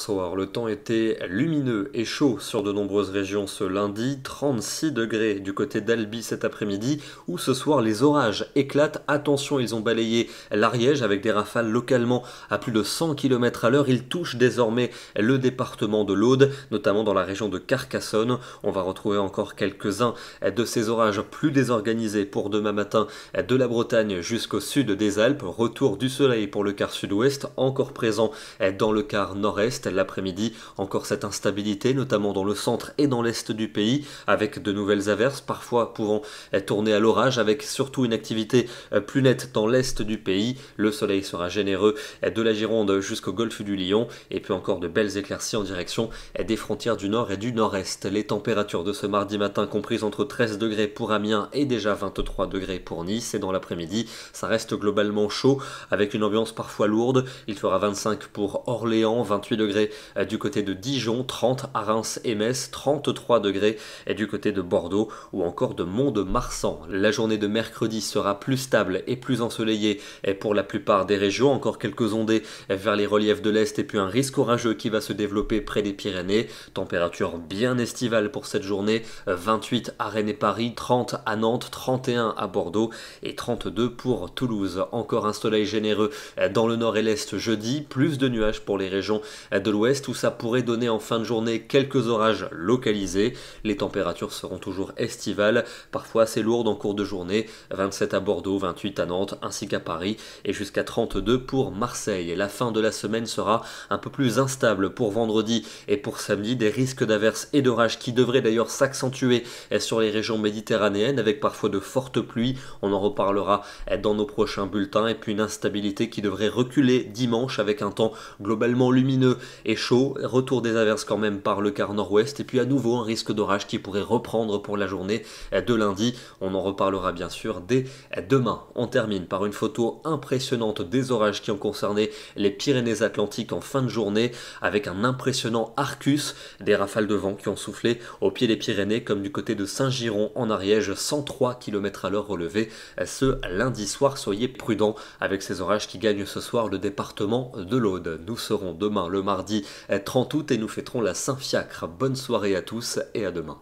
soir, le temps était lumineux et chaud sur de nombreuses régions ce lundi, 36 degrés du côté d'Albi cet après-midi, où ce soir les orages éclatent. Attention, ils ont balayé l'Ariège avec des rafales localement à plus de 100 km à l'heure. Ils touchent désormais le département de l'Aude, notamment dans la région de Carcassonne. On va retrouver encore quelques-uns de ces orages plus désorganisés pour demain matin de la Bretagne jusqu'au sud des Alpes. Retour du soleil pour le quart sud-ouest, encore présent dans le quart nord-est. L'après-midi, encore cette instabilité, notamment dans le centre et dans l'est du pays, avec de nouvelles averses, parfois pouvant tourner à l'orage, avec surtout une activité plus nette dans l'est du pays. Le soleil sera généreux de la Gironde jusqu'au golfe du Lion, et puis encore de belles éclaircies en direction des frontières du nord et du nord-est. Les températures de ce mardi matin comprises entre 13 degrés pour Amiens et déjà 23 degrés pour Nice, et dans l'après-midi, ça reste globalement chaud, avec une ambiance parfois lourde. Il fera 25 pour Orléans, 28 degrés du côté de Dijon, 30 à Reims et Metz, 33 degrés du côté de Bordeaux ou encore de Mont-de-Marsan. La journée de mercredi sera plus stable et plus ensoleillée pour la plupart des régions, encore quelques ondées vers les reliefs de l'Est et puis un risque orageux qui va se développer près des Pyrénées. Température bien estivale pour cette journée, 28 à Rennes et Paris, 30 à Nantes, 31 à Bordeaux et 32 pour Toulouse. Encore un soleil généreux dans le nord et l'est jeudi, plus de nuages pour les régions de l'ouest où ça pourrait donner en fin de journée quelques orages localisés. Les températures seront toujours estivales, parfois assez lourdes en cours de journée, 27 à Bordeaux, 28 à Nantes ainsi qu'à Paris et jusqu'à 32 pour Marseille. Et la fin de la semaine sera un peu plus instable pour vendredi et pour samedi, des risques d'averses et d'orages qui devraient d'ailleurs s'accentuer sur les régions méditerranéennes avec parfois de fortes pluies. On en reparlera dans nos prochains bulletins, et puis une instabilité qui devrait reculer dimanche avec un temps globalement lumineux et chaud, retour des averses quand même par le quart nord-ouest et puis à nouveau un risque d'orage qui pourrait reprendre pour la journée de lundi. On en reparlera bien sûr dès demain. On termine par une photo impressionnante des orages qui ont concerné les Pyrénées-Atlantiques en fin de journée avec un impressionnant Arcus, des rafales de vent qui ont soufflé au pied des Pyrénées comme du côté de Saint-Giron en Ariège, 103 km à l'heure relevés ce lundi soir. Soyez prudents avec ces orages qui gagnent ce soir le département de l'Aude. Nous serons demain le mardi 30 août et nous fêterons la Saint-Fiacre. Bonne soirée à tous et à demain.